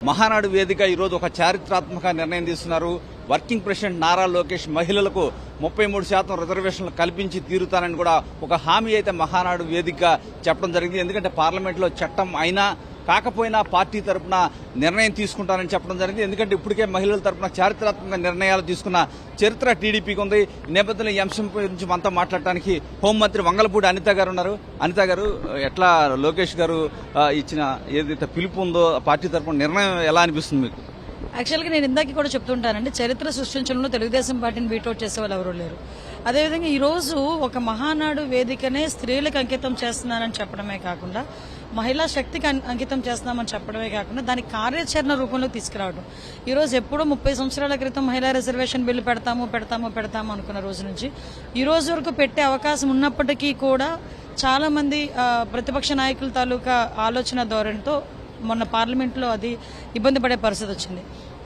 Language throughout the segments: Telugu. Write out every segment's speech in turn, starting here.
మహానాడు వేదిక ఈరోజు ఒక చారిత్రాత్మక నిర్ణయం తీసుకున్నారు. వర్కింగ్ ప్రెసిడెంట్ నారా లోకేష్ మహిళలకు 33% రిజర్వేషన్లు కల్పించి తీరుతానని కూడా ఒక హామీ అయితే మహానాడు వేదిక చెప్పడం జరిగింది. ఎందుకంటే పార్లమెంట్లో చట్టం అయినా కాకపోయినా పార్టీ తరఫున నిర్ణయం తీసుకుంటానని చెప్పడం జరిగింది. ఎందుకంటే ఇప్పటికే మహిళల తరఫున చారిత్రాత్మక నిర్ణయాలు తీసుకున్న చరిత్ర టీడీపీకి ఉంది. ఈ నేపథ్యంలో ఈ అంశం గురించి మనతో మాట్లాడటానికి హోంమంత్రి వంగలపూడి అనిత గారు ఉన్నారు. అనిత గారు, ఎట్లా లోకేష్ గారు ఇచ్చిన ఏదైతే పిలుపు ఉందో పార్టీ తరఫున నిర్ణయం ఎలా అనిపిస్తుంది మీకు? యాక్చువల్గా నేను ఇందాక కూడా చెప్తుంటానండి, చరిత్ర సృష్టించడంలో తెలుగుదేశం పార్టీని బీటౌట్ చేసే వాళ్ళు ఎవరూ లేరు. అదేవిధంగా ఈరోజు ఒక మహానాడు వేదికనే స్త్రీలకు అంకితం చేస్తున్నానని చెప్పడమే కాకుండా, మహిళా శక్తికి అంకితం చేస్తున్నామని చెప్పడమే కాకుండా దాని కార్యాచరణ రూపంలో తీసుకురావడం. ఈరోజు ఎప్పుడో 30 సంవత్సరాల క్రితం మహిళా రిజర్వేషన్ బిల్లు పెడతాము అనుకున్న రోజు నుంచి ఈ రోజు వరకు పెట్టే అవకాశం ఉన్నప్పటికీ కూడా చాలా మంది ప్రతిపక్ష నాయకుల తాలూకా ఆలోచన ధోరణితో మొన్న పార్లమెంట్లో అది ఇబ్బంది పడే పరిస్థితి వచ్చింది.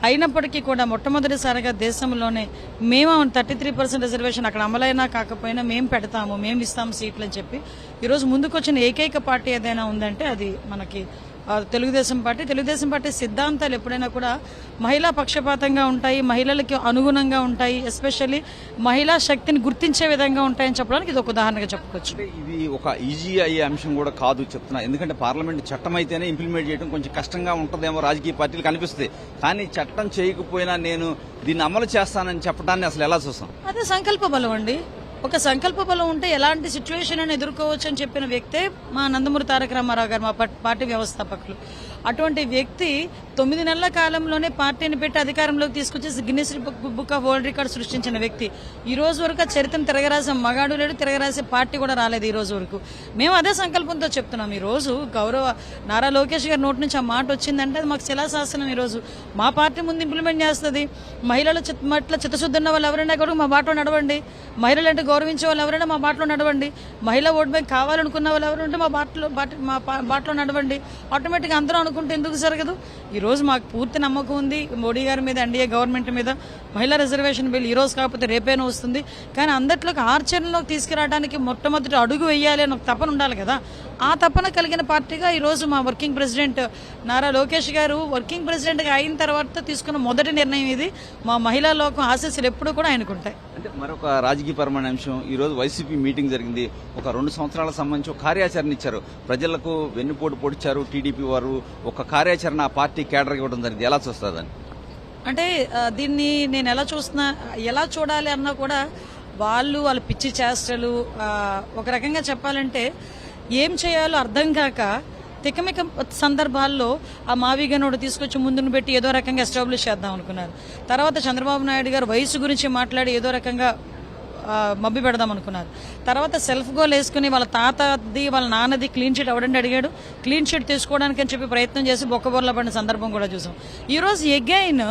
అయినప్పటికీ కూడా మొట్టమొదటిసారిగా దేశంలోనే మేము 33% రిజర్వేషన్ అక్కడ అమలైనా కాకపోయినా మేము పెడతాము, మేము ఇస్తాము సీట్లు అని చెప్పి ఈరోజు ముందుకొచ్చిన ఏకైక పార్టీ ఏదైనా ఉందంటే అది మనకి తెలుగుదేశం పార్టీ. తెలుగుదేశం పార్టీ సిద్ధాంతాలు ఎప్పుడైనా కూడా మహిళా పక్షపాతంగా ఉంటాయి, మహిళలకి అనుగుణంగా ఉంటాయి, ఎస్పెషల్లీ మహిళా శక్తిని గుర్తించే విధంగా ఉంటాయని చెప్పడానికి ఇది ఒక ఉదాహరణగా చెప్పుకోవచ్చు. ఇది ఒక ఈజీ అయ్యే అంశం కూడా కాదు చెప్తున్నా. ఎందుకంటే పార్లమెంట్ చట్టం అయితేనే ఇంప్లిమెంట్ చేయడం కొంచెం కష్టంగా ఉంటుందేమో రాజకీయ పార్టీలకు అనిపిస్తుంది. కానీ చట్టం చేయకపోయినా నేను దీన్ని అమలు చేస్తానని చెప్పడాన్ని అసలు ఎలా చూస్తాం? అదే సంకల్ప బలం అండి. ఒక సంకల్ప బలం ఉంటే ఎలాంటి సిచ్యువేషన్ అని ఎదుర్కోవచ్చు అని చెప్పిన వ్యక్తే మా నందమూరి తారక రామారావు గారు, మా పార్టీ వ్యవస్థాపకులు. అటువంటి వ్యక్తి 9 నెలల కాలంలోనే పార్టీని పెట్టి అధికారంలోకి తీసుకొచ్చి Guinness book of world record సృష్టించిన వ్యక్తి. ఈ రోజు వరకు చరిత్రను తిరగరాసే మగాడు లేడు, తిరగరాసే పార్టీ కూడా రాలేదు ఈ రోజు వరకు. మేము అదే సంకల్పంతో చెప్తున్నాం. ఈ రోజు గౌరవ నారా లోకేష్ గారి నోటి నుంచి ఆ మాట వచ్చిందంటే అది మాకు శిలాశాసనం. ఈ రోజు మా పార్టీ ముందు ఇంప్లిమెంట్ చేస్తుంది. మహిళల చిత్తశుద్ధి ఉన్న వాళ్ళు ఎవరైనా కూడా మా బాటలో నడవండి, మహిళలు అంటే గౌరవించే వాళ్ళు ఎవరైనా మా బాటలో నడవండి, మహిళా ఓట్ బ్యాంక్ కావాలనుకున్న వాళ్ళు ఎవరంటే మా బాటలో నడవండి. ఆటోమేటిక్గా అందరూ అనుకుంటే ఎందుకు జరగదు? ఈ రోజు మాకు పూర్తి నమ్మకం ఉంది మోడీ గారి మీద, ఎన్డీఏ గవర్నమెంట్ మీద. మహిళా రిజర్వేషన్ బిల్ ఈ రోజు కాకపోతే రేపైనా వస్తుంది. కానీ అందరిలోకి ఆచరణలోకి తీసుకురావడానికి మొట్టమొదటి అడుగు వేయాలి అని ఒక తపన ఉండాలి కదా. ఆ తపన కలిగిన పార్టీగా ఈ రోజు మా వర్కింగ్ ప్రెసిడెంట్ నారా లోకేష్ గారు వర్కింగ్ ప్రెసిడెంట్ గా అయిన తర్వాత తీసుకున్న మొదటి నిర్ణయం ఇది. మా మహిళా లోకం ఆశీస్సులు ఎప్పుడూ కూడా ఆయనకుంటాయి. అంటే మరొక రాజకీయపరమైన అంశం, ఈ రోజు వైసీపీ మీటింగ్ జరిగింది. ఒక 2 సంవత్సరాల సంబంధించి ఒక కార్యాచరణ ఇచ్చారు, ప్రజలకు వెన్నుపోటు పొడిచారు టీడీపీ వారు. ఒక కార్యాచరణ ఆ పార్టీ కేడర్ ఇవ్వడం జరిగింది. ఎలా చూస్తుందని? అంటే దీన్ని నేను ఎలా చూడాలి అన్నా కూడా వాళ్ళ పిచ్చి చేష్టలు, ఒక రకంగా చెప్పాలంటే ఏం చేయాలో అర్థం కాక తికమిక సందర్భాల్లో ఆ మావిగనోడు తీసుకొచ్చి ముందును పెట్టి ఏదో రకంగా ఎస్టాబ్లిష్ చేద్దాం అనుకున్నారు. తర్వాత చంద్రబాబు నాయుడు గారు వయసు గురించి మాట్లాడి ఏదో రకంగా మబ్బి పెడదాం అనుకున్నారు. తర్వాత సెల్ఫ్ గోల్ వేసుకుని వాళ్ళ తాతది వాళ్ళ నాన్నది క్లీన్ షీట్ ఎవడండి అడిగాడు, క్లీన్ షీట్ తీసుకోవడానికి అని చెప్పి ప్రయత్నం చేసి బొక్కబొర్ల పడిన సందర్భం కూడా చూసాం. ఈ రోజు ఎగైన్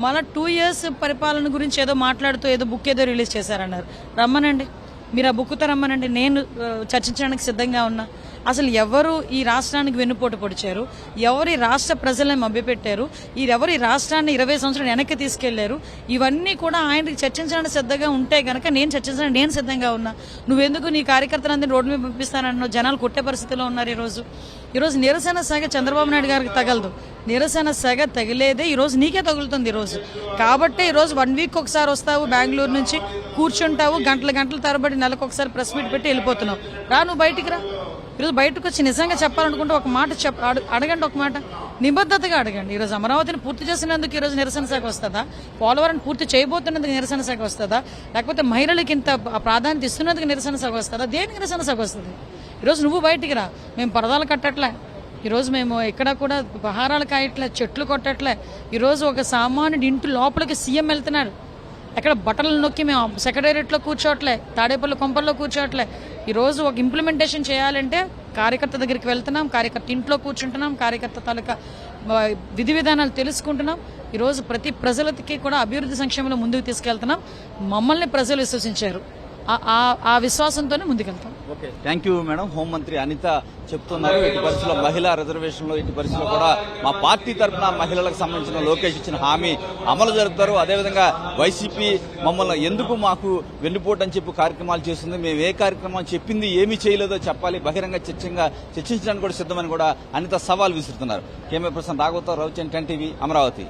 మళ్ళీ 2 years పరిపాలన గురించి ఏదో మాట్లాడుతూ ఏదో బుక్ ఏదో రిలీజ్ చేశారన్నారు. రమ్మనండి, మీరు ఆ బుక్తో రమ్మనండి, నేను చర్చించడానికి సిద్ధంగా ఉన్నా. అసలు ఎవరు ఈ రాష్ట్రానికి వెన్నుపోటు పొడిచారు, ఎవరు ఈ రాష్ట్ర ప్రజలను మభ్యపెట్టారు, ఎవరు ఈ రాష్ట్రాన్ని 20 సంవత్సరాలు వెనక్కి తీసుకెళ్లారు, ఇవన్నీ కూడా ఆయనకి చర్చించడానికి సిద్ధంగా ఉంటే గనక నేను చర్చించడానికి నేను సిద్ధంగా ఉన్నా. నువ్వెందుకు నీ కార్యకర్తలందరినీ రోడ్డు మీద పంపిస్తానన్నావు? జనాలు కొట్టే పరిస్థితిలో ఉన్నారు. ఈరోజు నిరసన సాగ చంద్రబాబు నాయుడు గారికి తగలదు, నిరసన సాగ తగిలేదే ఈరోజు నీకే తగులుతుంది. ఈరోజు కాబట్టి ఈరోజు 1 week ఒకసారి వస్తావు బెంగళూరు నుంచి, కూర్చుంటావు, గంటల తరబడి నెలకు ఒకసారి ప్రెస్ మీట్ పెట్టి వెళ్ళిపోతున్నావు. నువ్వు బయటికి రా. ఈరోజు బయటకు వచ్చి నిజంగా చెప్పాలనుకుంటే ఒక మాట అడగండి, ఒక మాట నిబద్ధతగా అడగండి. ఈరోజు అమరావతిని పూర్తి చేసినందుకు ఈరోజు నిరసన శాఖ వస్తుందా? పోలవరం పూర్తి చేయబోతున్నందుకు నిరసన శాఖ వస్తుందా? లేకపోతే మహిళలకి ఇంత ప్రాధాన్యత ఇస్తున్నందుకు నిరసన శాఖ వస్తుందా? దేనికి నిరసన శాఖ వస్తుంది? ఈరోజు నువ్వు బయటికి రా. మేము పరదాలు కట్టట్లే, ఈరోజు మేము ఎక్కడ కూడా పహారాలు కాయట్లే, చెట్లు కొట్టట్లే. ఈరోజు ఒక సామాన్యుడి ఇంటి లోపలికి సీఎం వెళ్తున్నాడు. ఎక్కడ బట్టలు నొక్కి మేము సెక్రటేరియట్లో కూర్చోవట్లే, తాడేపల్లి కొంపల్లో కూర్చోవట్లే. ఈరోజు ఒక ఇంప్లిమెంటేషన్ చేయాలంటే కార్యకర్త దగ్గరికి వెళ్తున్నాం, కార్యకర్త ఇంట్లో కూర్చుంటున్నాం, కార్యకర్త తాలూకా విధి విధానాలు తెలుసుకుంటున్నాం. ఈరోజు ప్రతి ప్రజలకి కూడా అభివృద్ధి సంక్షేమంలో ముందుకు తీసుకెళ్తున్నాం. మమ్మల్ని ప్రజలు విశ్వసించారు. ఆ విశ్వాసంతోనే ముందుకెళ్తాం. Okay, thank you madam. హోంమంత్రి అనిత చెప్తున్నారు, ఇటు పరిస్థితుల్లో మహిళా రిజర్వేషన్లో ఇటు పరిస్థితుల్లో కూడా మా పార్టీ తరఫున మహిళలకు సంబంధించిన లోకేష్ ఇచ్చిన హామీ అమలు జరుపుతారు. అదేవిధంగా వైసీపీ మమ్మల్ని ఎందుకు మాకు వెన్నుపోటు అని చెప్పి కార్యక్రమాలు చేస్తుంది, మేము ఏ కార్యక్రమాలు చెప్పింది ఏమీ చేయలేదో చెప్పాలి, బహిరంగ చర్చించడానికి కూడా సిద్ధమని కూడా అనిత సవాల్ విసురుతున్నారు. కెమెరా పర్సన్ రాఘవతో రవిచంద్రన్, 10 టీవీ, అమరావతి.